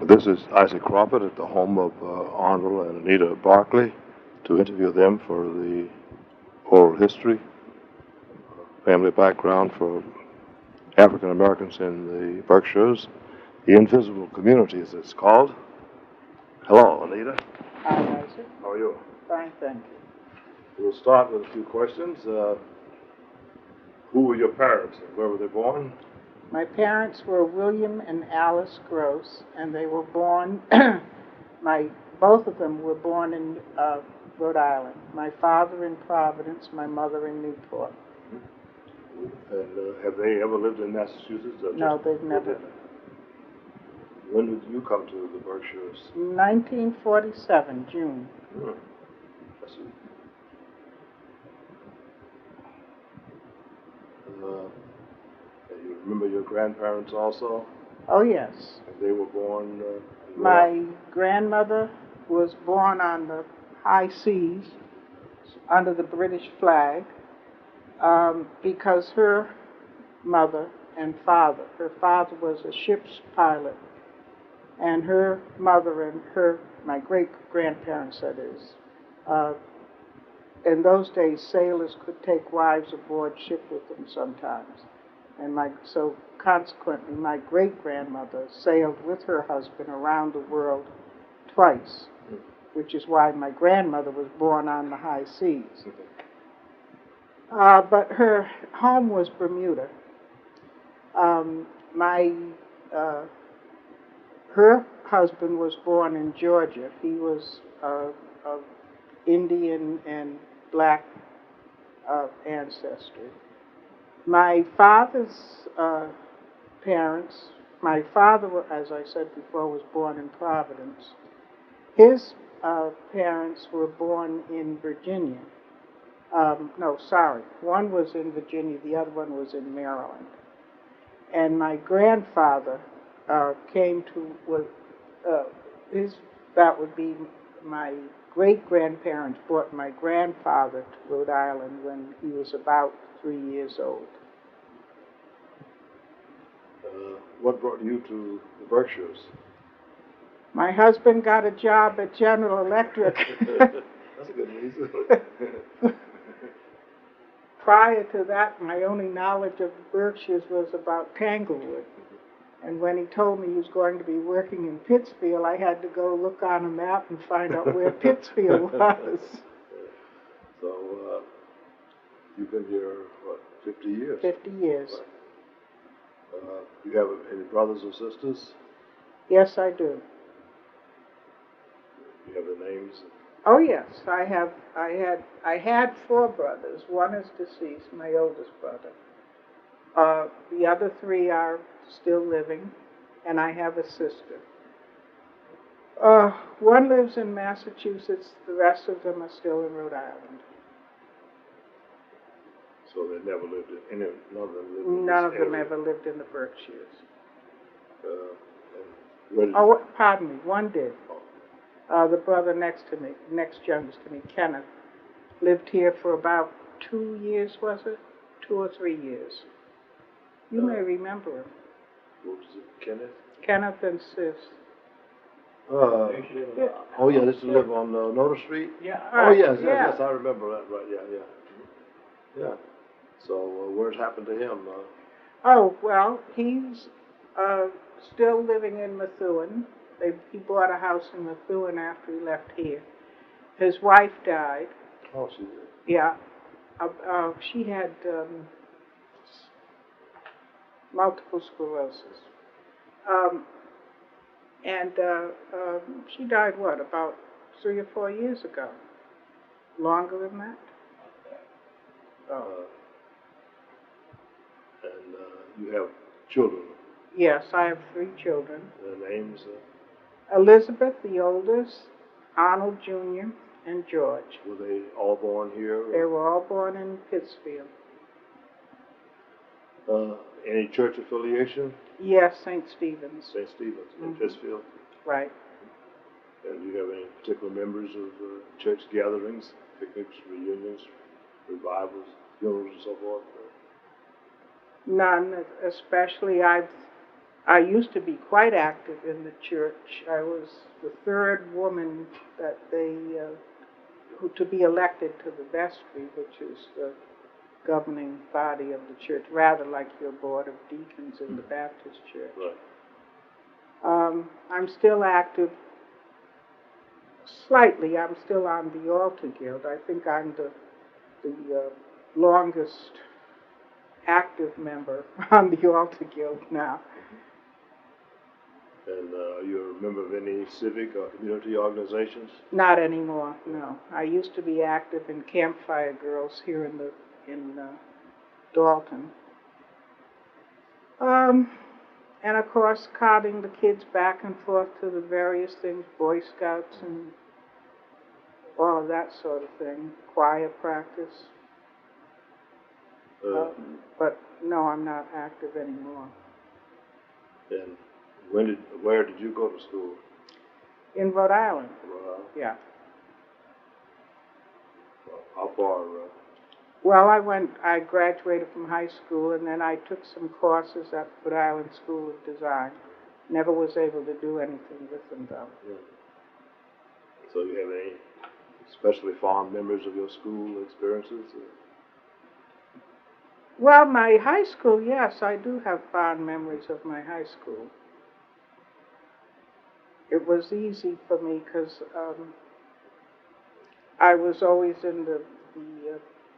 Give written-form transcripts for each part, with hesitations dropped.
This is Isaac Crawford at the home of Arnold and Anita Barclay to interview them for the oral history, family background for African Americans in the Berkshires, the invisible community as it's called. Hello, Anita. Hi, Isaac. How are you? Fine, thank you. We'll start with a few questions. Who were your parents and where were they born? My parents were William and Alice Gross, and they were born, both of them were born in Rhode Island. My father in Providence, my mother in Newport. And have they ever lived in Massachusetts? No, they've never. When did you come to the Berkshires? 1947, June. I see. And you remember your grandparents also? Oh, yes. And they were born? My grandmother was born on the high seas under the British flag because her mother and father, her father was a ship's pilot, and her mother and my great-grandparents, that is, in those days, sailors could take wives aboard ship with them sometimes. And so consequently, my great-grandmother sailed with her husband around the world twice, which is why my grandmother was born on the high seas. But her home was Bermuda. Her husband was born in Georgia. He was of Indian and black ancestry. My father's parents, my father, as I said before, was born in Providence. His parents were born in Virginia. One was in Virginia, the other one was in Maryland. And my grandfather that would be my great-grandparents brought my grandfather to Rhode Island when he was about 3 years old. What brought you to the Berkshires? My husband got a job at General Electric. That's a good reason. Prior to that, my only knowledge of the Berkshires was about Tanglewood. And when he told me he was going to be working in Pittsfield, I had to go look on a map and find out where Pittsfield was. So, you've been here, 50 years? 50 years. Right. You have any brothers or sisters? Yes, I do. You have the names? Oh, yes. I had 4 brothers. One is deceased, my oldest brother. The other 3 are still living, and I have a sister. One lives in Massachusetts. The rest of them are still in Rhode Island. So they never lived in none of them lived in None this of them area. ever lived in the Berkshires. Pardon me. One did. The brother next youngest to me, Kenneth, lived here for about 2 years, was it? 2 or 3 years. You may remember him. What was it, Kenneth? Kenneth and Sis. They used to live on Noter Street? Yeah. Yes, I remember that, right, yeah. So, where's happened to him? He's still living in Methuen. He bought a house in Methuen after he left here. His wife died. Oh, she did? Yeah. She had multiple sclerosis. She died, about 3 or 4 years ago? Longer than that? And you have children? Yes, I have 3 children. Their names? Elizabeth, the oldest, Arnold Jr., and George. Were they all born here? They were all born in Pittsfield. Any church affiliation? Yes, St. Stephen's. St. Stephen's in Pittsfield? Right. And do you have any particular members of church gatherings, picnics, reunions, revivals, funerals, and so forth? None, especially I've I used to be quite active in the church. I was the third woman that who to be elected to the vestry, which is the governing body of the church, rather like your board of deacons in the Baptist church. Right. I'm still active slightly. I'm still on the altar guild. I think I'm the longest active member on the altar guild now. And are you a member of any civic or community organizations? Not anymore, no. I used to be active in Campfire Girls here in Dalton. And of course, carting the kids back and forth to the various things, Boy Scouts and all of that sort of thing, choir practice. But no, I'm not active anymore. And where did you go to school? In Rhode Island. Yeah. How far? Well, I graduated from high school, and then I took some courses at Rhode Island School of Design. Never was able to do anything with them, though. Yeah. So you have any especially fond memories of your school experiences? Well, my high school, yes, I do have fond memories of my high school. It was easy for me because I was always in the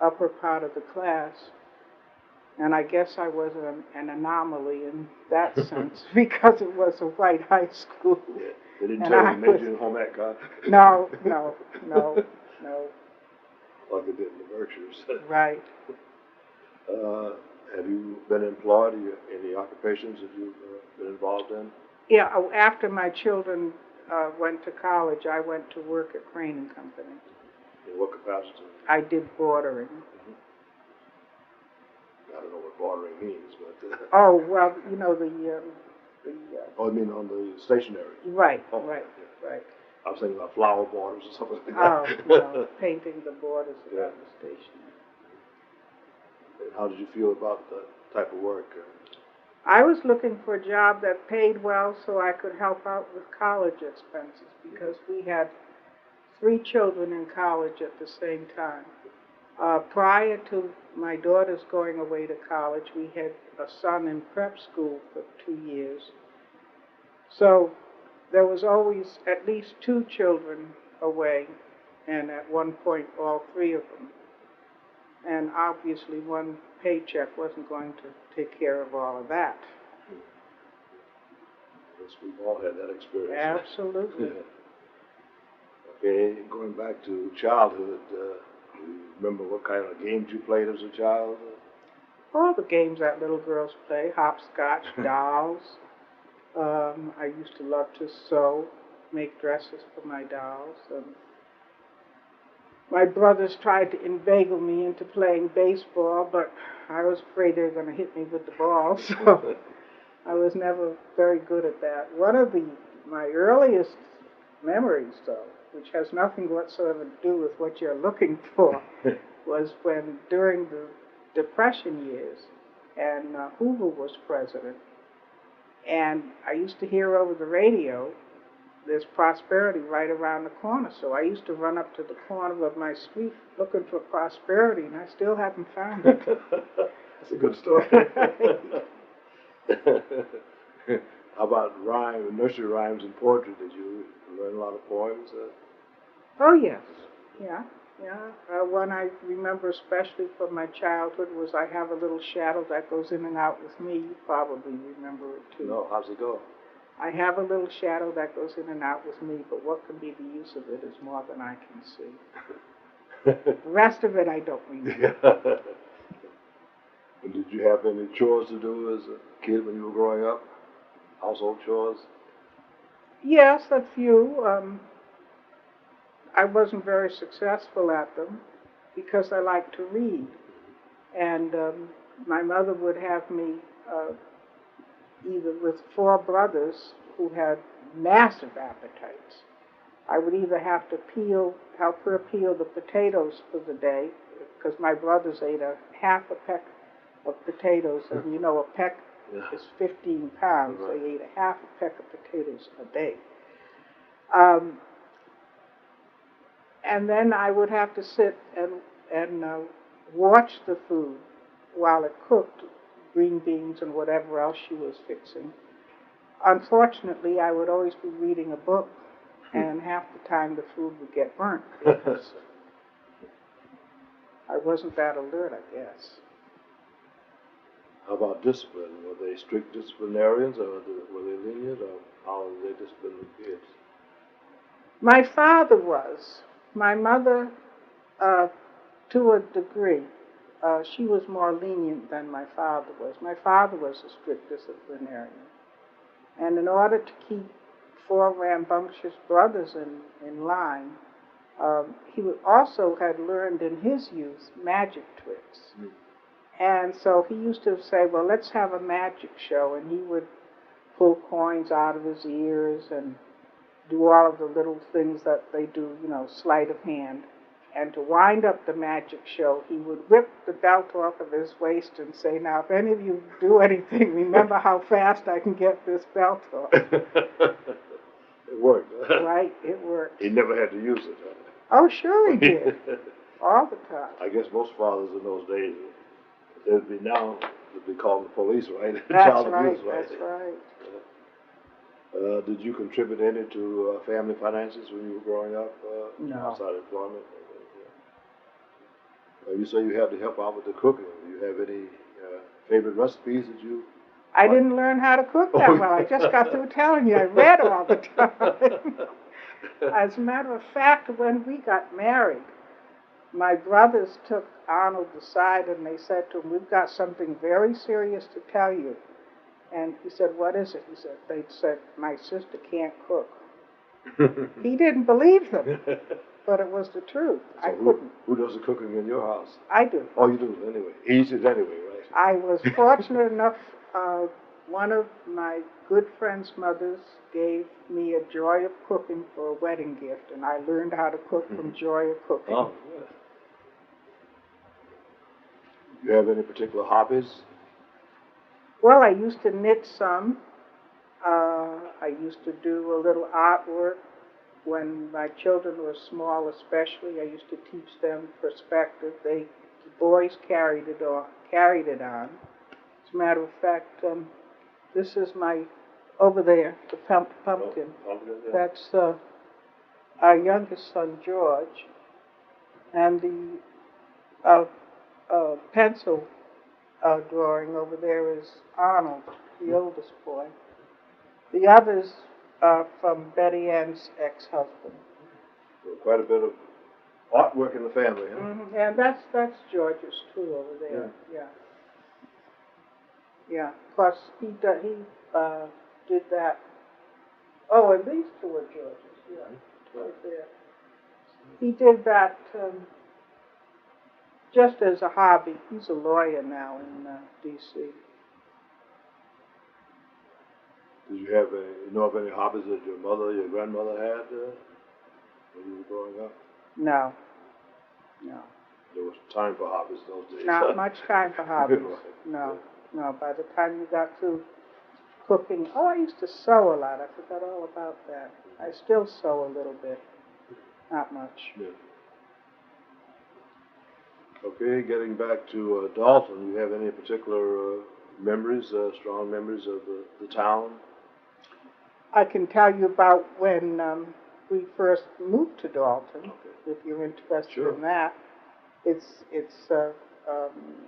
upper part of the class, and I guess I was an anomaly in that sense because it was a white high school. Yeah. They didn't tell you to major in home ec, huh? No. Like they did in the Berkshires. Right. Have you been employed in any occupations that you've been involved in? Yeah, after my children went to college, I went to work at Crane and Company. In what capacity? I did bordering. Mm-hmm. I don't know what bordering means, but... Oh, well, you know, Oh, you mean on the stationery? Right, oh, right. I was thinking about flower borders or something like that. Oh, no, painting the borders around the stationery. And how did you feel about that type of work? I was looking for a job that paid well so I could help out with college expenses because we had 3 children in college at the same time. Prior to my daughters going away to college, we had a son in prep school for 2 years. So there was always at least 2 children away, and at one point all 3 of them. And obviously one paycheck wasn't going to take care of all of that. Yes, we've all had that experience. Absolutely. Okay, going back to childhood, do you remember what kind of games you played as a child? All the games that little girls play, hopscotch, dolls. I used to love to sew, make dresses for my dolls. My brothers tried to inveigle me into playing baseball, but I was afraid they were going to hit me with the ball, so I was never very good at that. One of my earliest memories, though, which has nothing whatsoever to do with what you're looking for, was when during the Depression years, and Hoover was president, and I used to hear over the radio, there's prosperity right around the corner. So I used to run up to the corner of my street looking for prosperity, and I still haven't found it. That's a good story. How about nursery rhymes and poetry? Did you learn a lot of poems? Oh, yes. Yeah. One I remember especially from my childhood was I Have a Little Shadow That Goes In and Out With Me. You probably remember it, too. No, how's it go? I have a little shadow that goes in and out with me, but what can be the use of it is more than I can see. The rest of it I don't remember. And did you have any chores to do as a kid when you were growing up? Household chores? Yes, a few. I wasn't very successful at them because I liked to read. And my mother would have me either with 4 brothers who had massive appetites. I would either have to help her peel the potatoes for the day, because my brothers ate half a peck of potatoes, and you know a peck is 15 pounds. Right. They ate a half a peck of potatoes a day. And then I would have to sit and watch the food while it cooked, green beans and whatever else she was fixing. Unfortunately, I would always be reading a book, and half the time the food would get burnt because I wasn't that alert, I guess. How about discipline? Were they strict disciplinarians, or were they lenient, or how did they discipline the kids? My father was. My mother, to a degree, she was more lenient than my father was. My father was a strict disciplinarian. And in order to keep 4 rambunctious brothers in line, he also had learned in his youth magic tricks. Mm. And so he used to say, well, let's have a magic show. And he would pull coins out of his ears and do all of the little things that they do, sleight of hand. And to wind up the magic show, he would rip the belt off of his waist and say, now, if any of you do anything, remember how fast I can get this belt off. It worked. Right, it worked. He never had to use it. Oh, sure he did. All the time. I guess most fathers in those days, they'd be calling the police, right? That's Child right, abuse, right? that's right. Did you contribute any to family finances when you were growing up? No. Outside employment? You say you had to help out with the cooking. Do you have any favorite recipes that you... I didn't learn how to cook that well. I just got through telling you I read all the time. As a matter of fact, when we got married, my brothers took Arnold aside and they said to him, we've got something very serious to tell you. And he said, what is it? They said, my sister can't cook. He didn't believe them, but it was the truth. So I couldn't. Who does the cooking in your house? I do. Oh, you do, anyway. He eats it anyway, right? I was fortunate enough, one of my good friend's mothers gave me a joy of cooking for a wedding gift, and I learned how to cook from joy of cooking. Oh, yes. Do you have any particular hobbies? Well, I used to knit some. I used to do a little artwork. When my children were small especially, I used to teach them perspective. The boys carried it on. As a matter of fact, this is over there, the pumpkin. Pumpkin, yeah. That's our youngest son, George. And the pencil drawing over there is Arnold, the oldest boy. The others are from Betty Ann's ex-husband. So quite a bit of artwork in the family, huh? Mm-hmm. And that's George's too over there. Yeah. Of course, he did that. Oh, and these two are George's. Yeah, right there. He did that just as a hobby. He's a lawyer now in D.C. Did you know of any hobbies that your mother or your grandmother had when you were growing up? No. There was time for hobbies those days. Not much time for hobbies. Right. No. By the time you got through cooking, I used to sew a lot. I forgot all about that. I still sew a little bit. Not much. Yeah. Okay, getting back to Dalton, you have any particular memories, strong memories of the town? I can tell you about when we first moved to Dalton, if you're interested in that. It's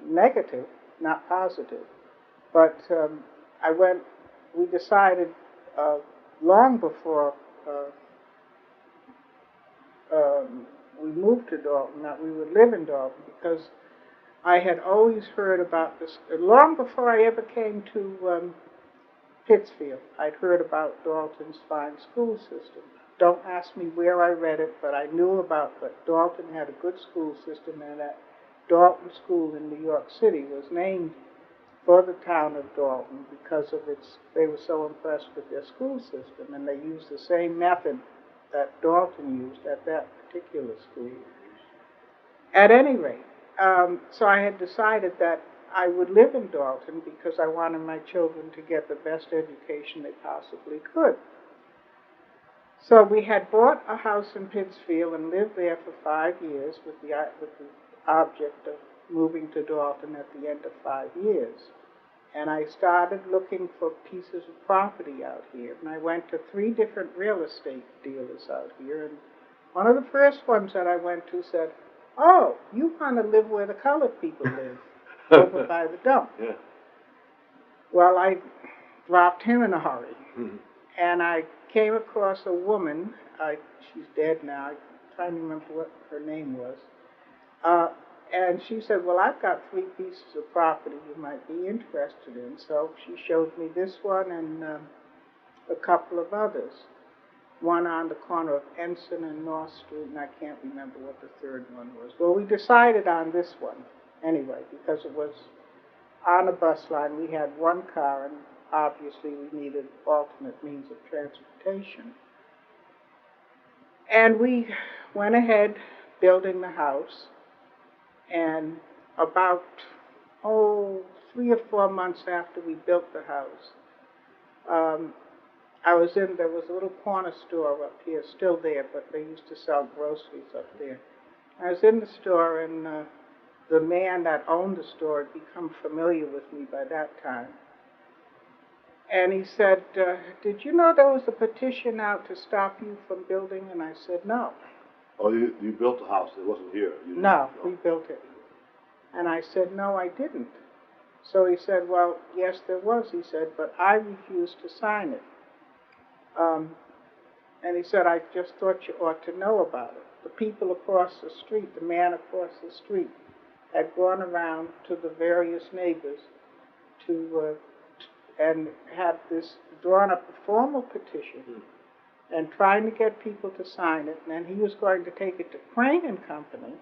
negative, not positive. But we decided long before we moved to Dalton that we would live in Dalton, because I had always heard about this, long before I ever came to Pittsfield. I'd heard about Dalton's fine school system. Don't ask me where I read it, but I knew about that Dalton had a good school system, and that Dalton School in New York City was named for the town of Dalton because of they were so impressed with their school system, and they used the same method that Dalton used at that particular school. At any rate, so I had decided that I would live in Dalton because I wanted my children to get the best education they possibly could. So we had bought a house in Pittsfield and lived there for 5 years with the object of moving to Dalton at the end of 5 years. And I started looking for pieces of property out here. And I went to 3 different real estate dealers out here. And one of the first ones that I went to said, "Oh, you want to live where the colored people live, over by the dump." Yeah. Well, I dropped him in a hurry. Mhm. And I came across a woman, she's dead now, I'm trying to remember what her name was. And she said, "Well, I've got 3 pieces of property you might be interested in." So she showed me this one and a couple of others. One on the corner of Ensign and North Street, and I can't remember what the third one was. Well, we decided on this one anyway, because it was on a bus line. We had 1 car, and obviously we needed alternate means of transportation. And we went ahead building the house, and about, 3 or 4 months after we built the house, there was a little corner store up here, still there, but they used to sell groceries up there. I was in the store, and the man that owned the store had become familiar with me by that time. And he said, "Did you know there was a petition out to stop you from building?" And I said, "No." Oh, you built the house. It wasn't here. You No, we built it. And I said, "No, I didn't." So he said, "Well, yes, there was," he said, "but I refused to sign it." And he said, "I just thought you ought to know about it." The people across the street, the man across the street, had gone around to the various neighbors and had drawn up a formal petition and trying to get people to sign it. And then he was going to take it to Crane and Company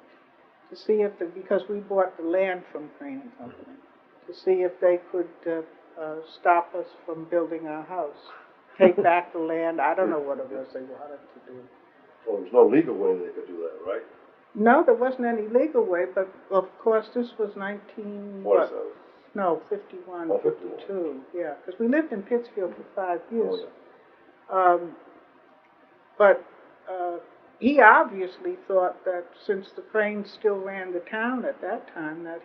to see because we bought the land from Crane and Company, to see if they could stop us from building our house, take back the land. I don't know what it was they wanted to do. Well, there's no legal way they could do that, right? No, there wasn't any legal way, but of course this was 51, Oh, 52, yeah, because we lived in Pittsfield for 5 years. Oh, yeah. But he obviously thought that since the Cranes still ran the town at that time, that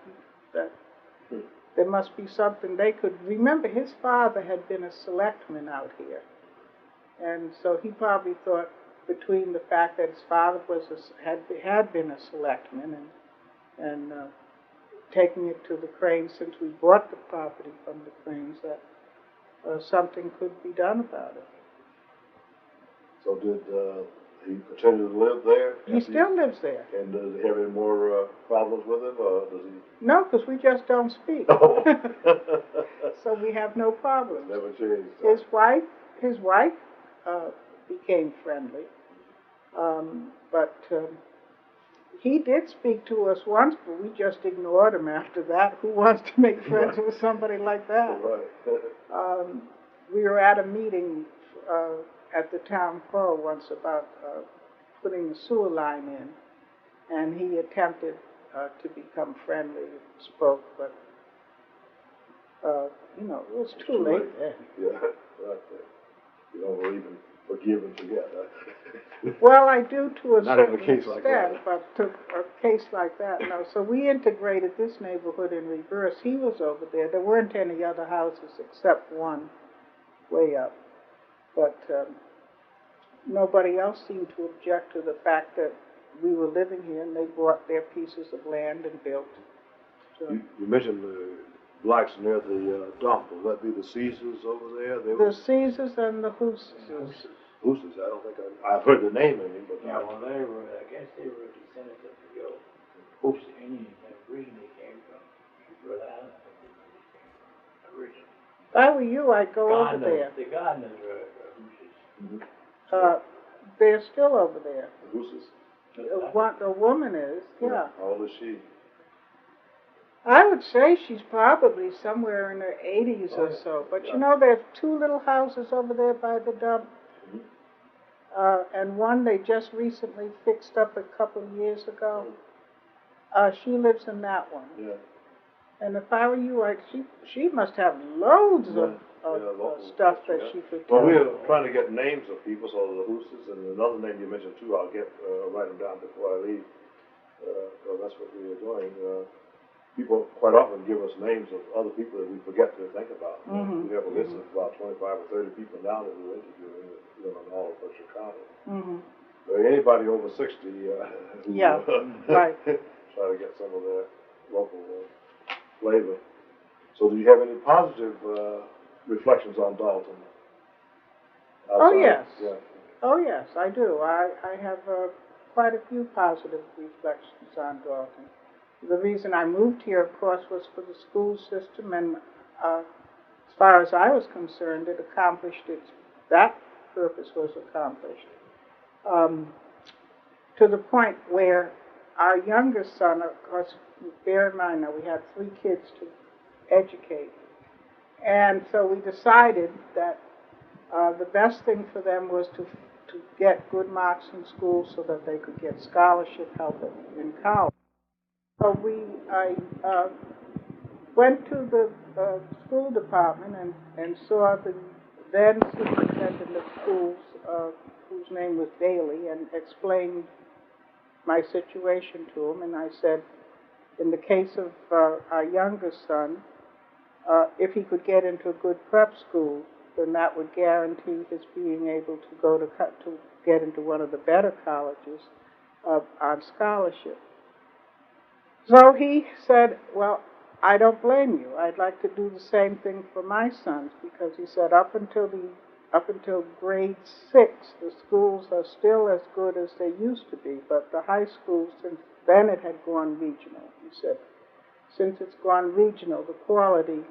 there must be something they could. Remember, his father had been a selectman out here, and so he probably thought, between the fact that his father had been a selectman and taking it to the Cranes, since we bought the property from the Cranes, that something could be done about it. So did he continue to live there? He still lives there. And does he have any more problems with it, or does he? No, because we just don't speak. Oh. So we have no problems. Never changed. His wife became friendly, but he did speak to us once, but we just ignored him after that. Who wants to make friends with somebody like that? Right. We were at a meeting at the town hall once about putting the sewer line in, and he attempted to become friendly, spoke, but it was too late then. Yeah, right. You don't even forgive and forget. Well, I do to a Not in a certain case like that. extent, but to a case like that, no. So we integrated this neighborhood in reverse. He was over there. There weren't any other houses except one way up. But nobody else seemed to object to the fact that we were living here, and they bought their pieces of land and built. So You mentioned the blacks near the dump. Will that be the Caesars over there? the Caesars and the Hooses. Hooses, I don't think I've heard the name of it, but Yeah, well, I guess they were descendants of the Hoops Indians that originally came from Rhode Island. Originally. If I were you, I'd go over there. The Gardeners were Hoosiers. They're still over there. the Hooses. The woman is, yeah. How old is she? I would say she's probably somewhere in her 80s or so. But there's 2 little houses over there by the dump. And one they just recently fixed up a couple of years ago. She lives in that one. Yeah. And if I were you, she must have loads of local stuff history, that she could Well, tell. we're trying to get names of people, so the Hoosers, and another name you mentioned too, I'll write them down before I leave. So that's what we are doing. People quite often give us names of other people that we forget to think about. Mm-hmm. We have a list of about 25 or 30 people now that we're interviewing, in all of Chicago. Mm-hmm. Anybody over 60, Yeah, right. try to get some of their local flavor. So do you have any positive reflections on Dalton? Oh, yes. Yeah. Oh, yes, I do. I have quite a few positive reflections on Dalton. The reason I moved here, of course, was for the school system, and as far as I was concerned, it accomplished that purpose was accomplished. To the point where our youngest son, of course, bear in mind that we had 3 kids to educate, and so we decided that the best thing for them was to get good marks in school so that they could get scholarship help in college. So I went to the school department and saw the then superintendent of schools, whose name was Daly, and explained my situation to him. And I said, in the case of our youngest son, if he could get into a good prep school, then that would guarantee his being able to get into one of the better colleges on scholarship. So he said, well, I don't blame you. I'd like to do the same thing for my sons, because he said up until grade 6, the schools are still as good as they used to be, but the high schools, since then it had gone regional. He said, since it's gone regional, the quality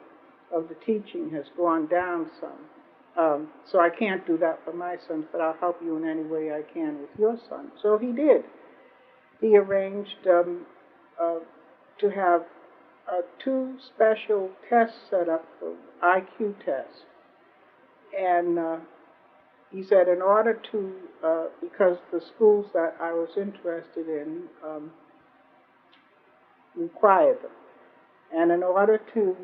of the teaching has gone down some. So I can't do that for my sons, but I'll help you in any way I can with your son. So he did. He arranged to have 2 special tests set up for IQ tests. And he said in order to, because the schools that I was interested in required them. And in order to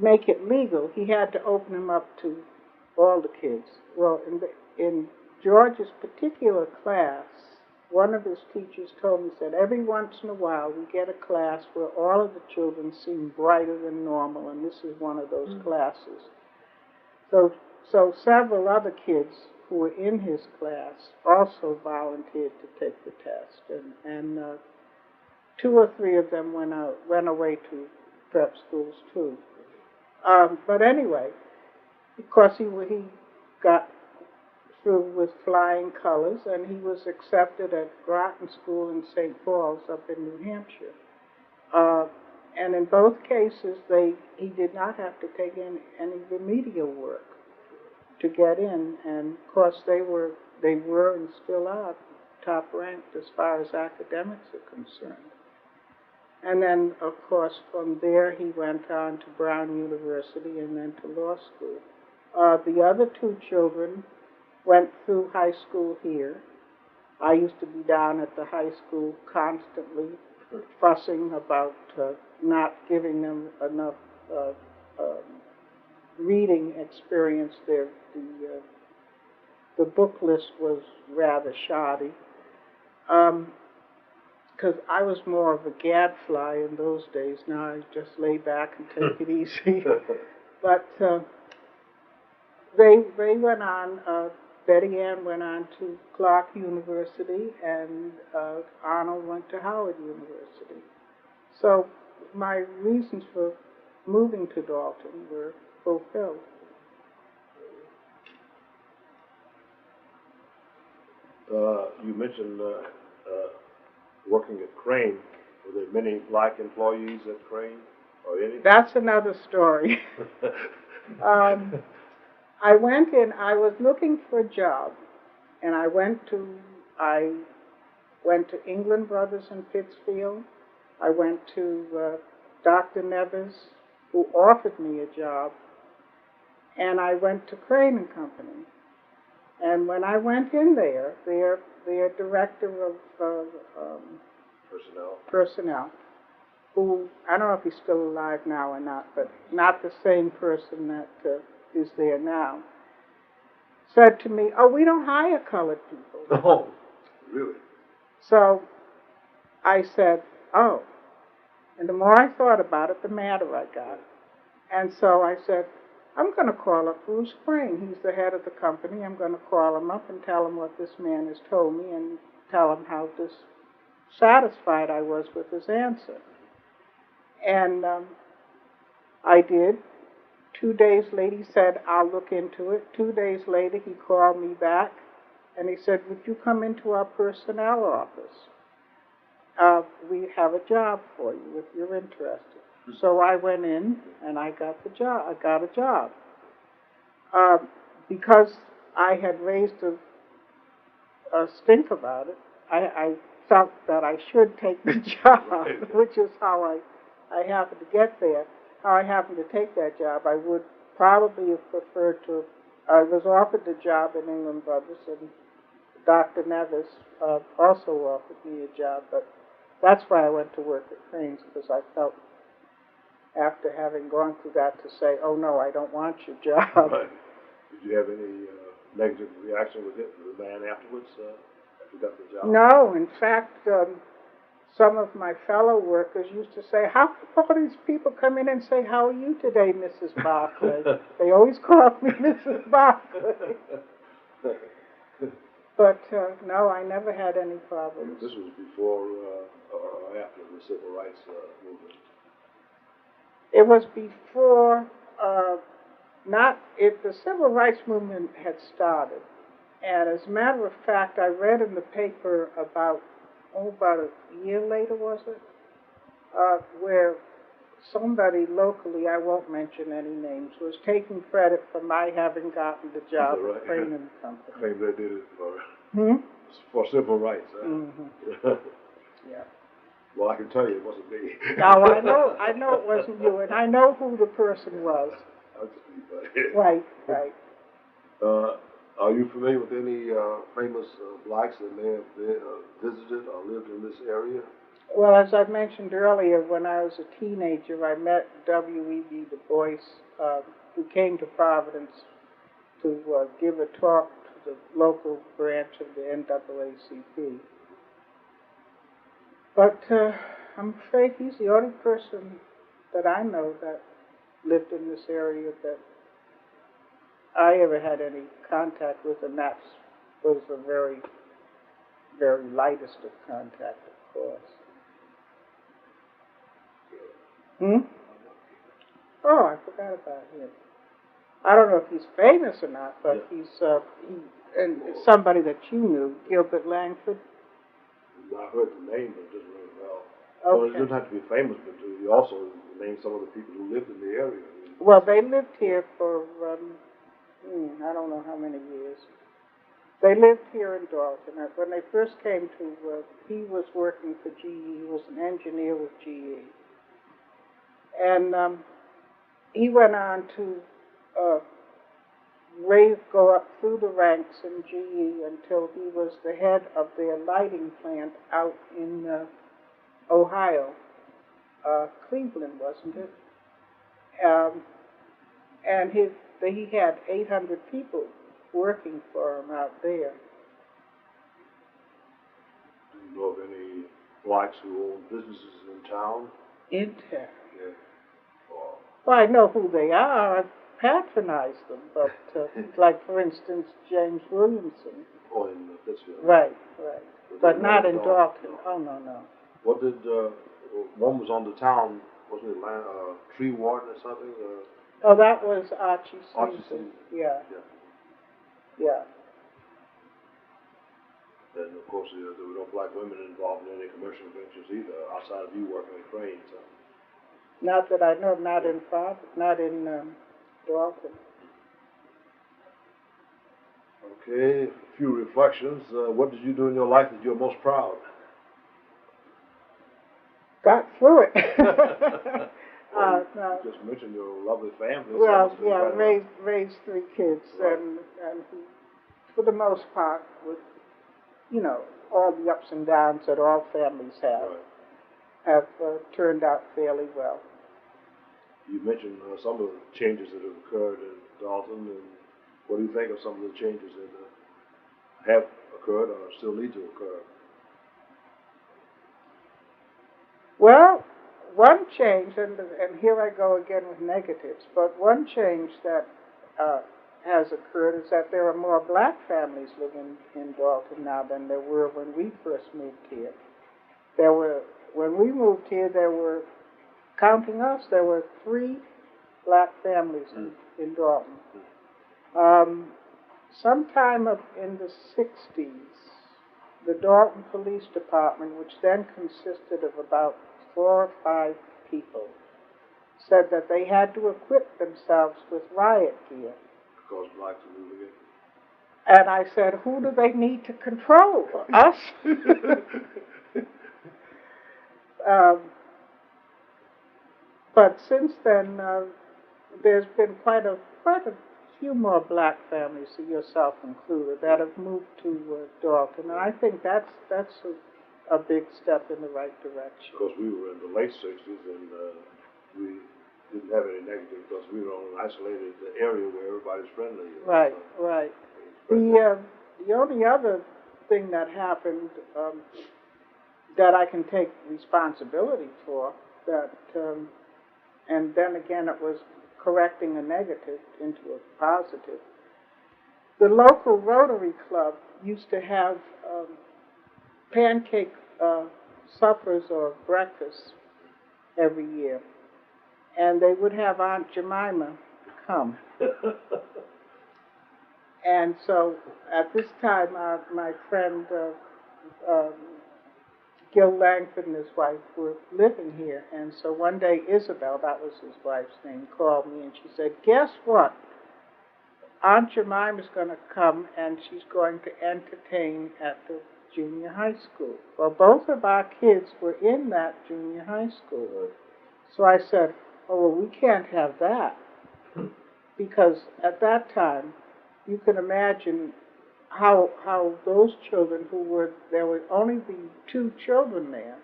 make it legal, he had to open them up to all the kids. Well, in George's particular class, one of his teachers told me, said, every once in a while we get a class where all of the children seem brighter than normal, and this is one of those classes. So several other kids who were in his class also volunteered to take the test, and 2 or 3 of them went away to prep schools too. But anyway, because he got through with flying colors, and he was accepted at Groton School in St. Paul's up in New Hampshire. And in both cases, he did not have to take in any remedial work to get in. And of course, they were and still are top ranked as far as academics are concerned. And then, of course, from there he went on to Brown University and then to law school. The other 2 children went through high school here. I used to be down at the high school constantly fussing about not giving them enough reading experience. The book list was rather shoddy. Because I was more of a gadfly in those days. Now I just lay back and take it easy. But they went on. Betty Ann went on to Clark University, and Arnold went to Howard University. So my reasons for moving to Dalton were fulfilled. You mentioned working at Crane. Were there many black employees at Crane, or any? That's another story. I went in, I was looking for a job, and I went to England Brothers in Pittsfield. I went to Dr. Neves, who offered me a job, and I went to Crane and Company. And when I went in there, their director of personnel who, I don't know if he's still alive now or not, but not the same person that is there now, said to me, "Oh, we don't hire colored people." Oh, really? So I said, "Oh." And the more I thought about it, the madder I got. And so I said, "I'm going to call up Bruce Crane. He's the head of the company. I'm going to call him up and tell him what this man has told me and tell him how dissatisfied I was with his answer." And I did. 2 days later, he said, "I'll look into it." 2 days later, he called me back, and he said, "Would you come into our personnel office? We have a job for you if you're interested." So I went in, and I got the job. I got a job. Because I had raised a stink about it, I felt that I should take the job, which is how I happened to get there. How I happened to take that job, I would probably have preferred to. I was offered the job in England Brothers, and Dr. Nevis also offered me a job, but that's why I went to work at Crane's, because I felt, after having gone through that, to say, "Oh no, I don't want your job." Right. Did you have any negative reaction with the man afterwards after you got the job? No, in fact, some of my fellow workers used to say, "How come all these people come in and say, 'How are you today, Mrs. Barclay?'" They always called me Mrs. Barclay. But no, I never had any problems. This was before or after the civil rights movement? It was before, not if the civil rights movement had started. And as a matter of fact, I read in the paper about a year later, was it? Where somebody locally, I won't mention any names, was taking credit for my having gotten the job at Crane and Company. Claim they did it for civil rights. Huh? Mm-hmm. Yeah. Well, I can tell you it wasn't me. Now I know it wasn't you, and I know who the person was. I'll just be funny. Right, right. Are you familiar with any famous blacks that may have visited or lived in this area? Well, as I mentioned earlier, when I was a teenager, I met W.E.B. Du Bois, who came to Providence to give a talk to the local branch of the NAACP. But I'm afraid he's the only person that I know that lived in this area that I ever had any contact with, and that was the very, very lightest of contact, of course. Oh, I forgot about him. I don't know if he's famous or not, but he's and it's somebody that you knew, Gilbert Langford. I heard the name, but it doesn't ring a bell. Okay. Well, it doesn't have to be famous, but you also named some of the people who lived in the area. Well, they lived here for, I don't know how many years. They lived here in Dalton. When they first came to, he was working for GE. He was an engineer with GE. And he went on to go up through the ranks in GE until he was the head of their lighting plant out in Ohio. Cleveland, wasn't it? And he had 800 people working for him out there. Do you know of any blacks who own businesses in town? In town? Yeah. Well, I know who they are. I've patronized them, but like, for instance, James Williamson. Oh, in Pittsfield. Right. But not in Dalton. No. Oh, no. What did, one was on the town, wasn't it tree warden or something? Oh, that was Archie Archie Season. Season. Yeah. And of course, there were no black women involved in any commercial ventures either, outside of you working at Crane. So. Not that I know, not in Dalton. Okay, a few reflections. What did you do in your life that you're most proud? Got through it. Well, no. You just mentioned your lovely family. Well, so yeah, raised 3 kids, right. and for the most part, with all the ups and downs that all families have. Right. have turned out fairly well. You mentioned some of the changes that have occurred in Dalton, and what do you think of some of the changes that have occurred or still need to occur? Well, one change, and here I go again with negatives, but one change that has occurred is that there are more black families living in Dalton now than there were when we first moved here. When we moved here, there were, counting us, there were 3 black families in Dalton. Sometime in the 60s, the Dalton Police Department, which then consisted of about 4 or 5 people, said that they had to equip themselves with riot gear. Because blacks are moving in. And I said, who do they need to control? Us? But since then, there's been quite a few more black families, yourself included, that have moved to Dalton, and I think that's a big step in the right direction. Because we were in the late 60s, and we didn't have any negative because we were on an isolated area where everybody's friendly. Right, right. The only other thing that happened that I can take responsibility for, and then again it was correcting a negative into a positive. The local Rotary Club used to have pancake suppers or breakfasts every year, and they would have Aunt Jemima come. And so at this time, my friend Gil Langford and his wife were living here, and so one day Isabel, that was his wife's name, called me and she said, guess what? Aunt Jemima's going to come and she's going to entertain at the junior high school. Well, both of our kids were in that junior high school. So I said, oh, well, we can't have that. Because at that time, you can imagine how those children there would only be 2 children there,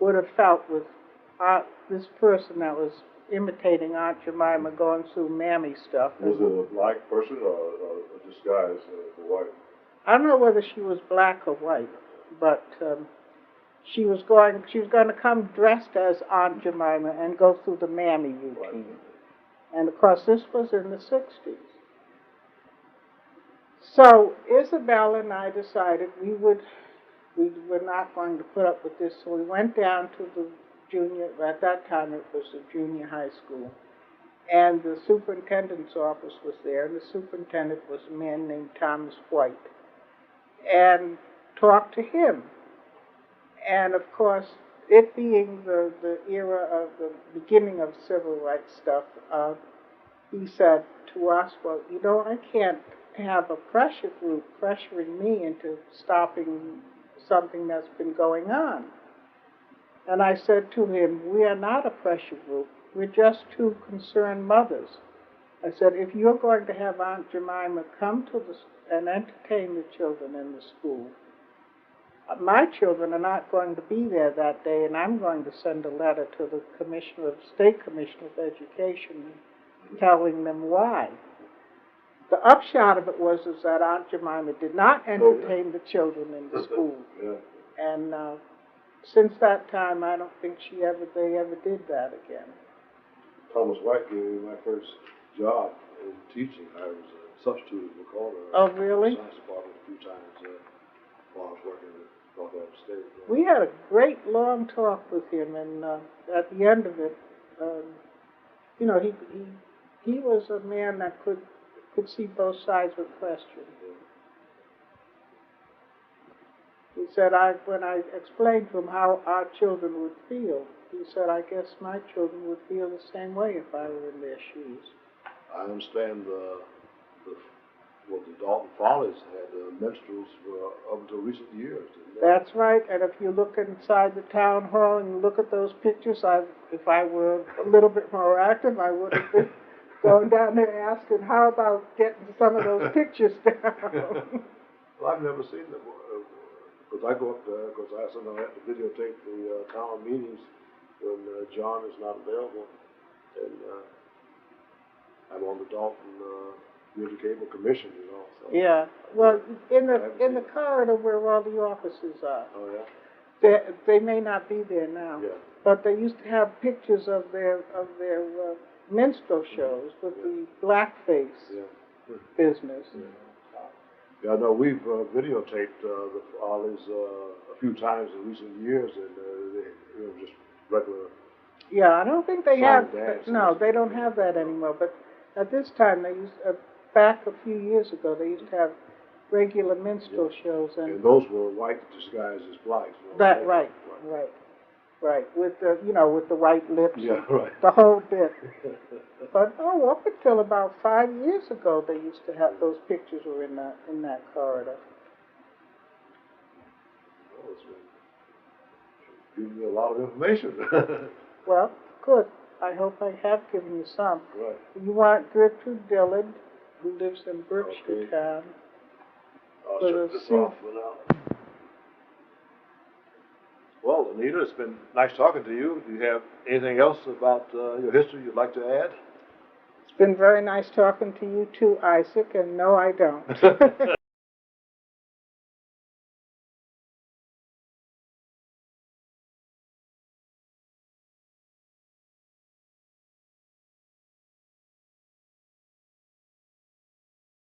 would have felt with this person that was imitating Aunt Jemima going through mammy stuff. Was it a black person or a disguise for white? I don't know whether she was black or white, but she was going to come dressed as Aunt Jemima and go through the mammy routine. Right. And of course, this was in the 60s. So Isabel and I decided we were not going to put up with this, so we went down to the at that time it was the junior high school, and the superintendent's office was there, and the superintendent was a man named Thomas White, and talked to him. And of course, it being the era of the beginning of civil rights stuff, he said to us, well, you know, I can't have a pressure group pressuring me into stopping something that's been going on. And I said to him, we are not a pressure group. We're just 2 concerned mothers. I said, if you're going to have Aunt Jemima come to and entertain the children in the school, my children are not going to be there that day, and I'm going to send a letter to the State Commissioner of Education telling them why. The upshot of it was that Aunt Jemima did not entertain the children in the school. Yeah. And since that time, I don't think they ever did that again. Thomas White gave me my first job in teaching. I was a substitute at McCall. Oh, really? Science department a few times while I was working at Barclay State. Yeah. We had a great long talk with him, and at the end of it, you know, he was a man that could see both sides with question. He said, when I explained to him how our children would feel, he said, I guess my children would feel the same way if I were in their shoes. I understand what the Dalton Follies had minstrels up until recent years. That's right, and if you look inside the town hall and you look at those pictures, if I were a little bit more active, I would have been going down there asking, how about getting some of those pictures down? Well, I've never seen them, because I go up there, because I sometimes have to videotape the town meetings when John is not available, and I'm on the Dalton Community Cable Commission, you know. So. Yeah. Well, in the corridor where all the offices are, Oh yeah. they may not be there now. Yeah. But they used to have pictures of their minstrel shows with the blackface business. Yeah. Yeah, I know we've videotaped the Follies a few times in recent years, and they just regular. Yeah, I don't think they Song have. and dance. No, they don't have that anymore. But at this time, they used back a few years ago, they used to have regular minstrel shows, And those were white disguised as blacks. that right. With the with the white lips. Yeah, right. The whole bit. But up until about 5 years ago, they used to have those pictures were in that corridor. Oh, it's giving you a lot of information. Well, good. I hope I have given you some. Right. You want Gertrude Dillard, who lives in Berkshire Town. I'll For shut the this off for now. Well, Anita, it's been nice talking to you. Do you have anything else about your history you'd like to add? It's been very nice talking to you too, Isaac, and no, I don't.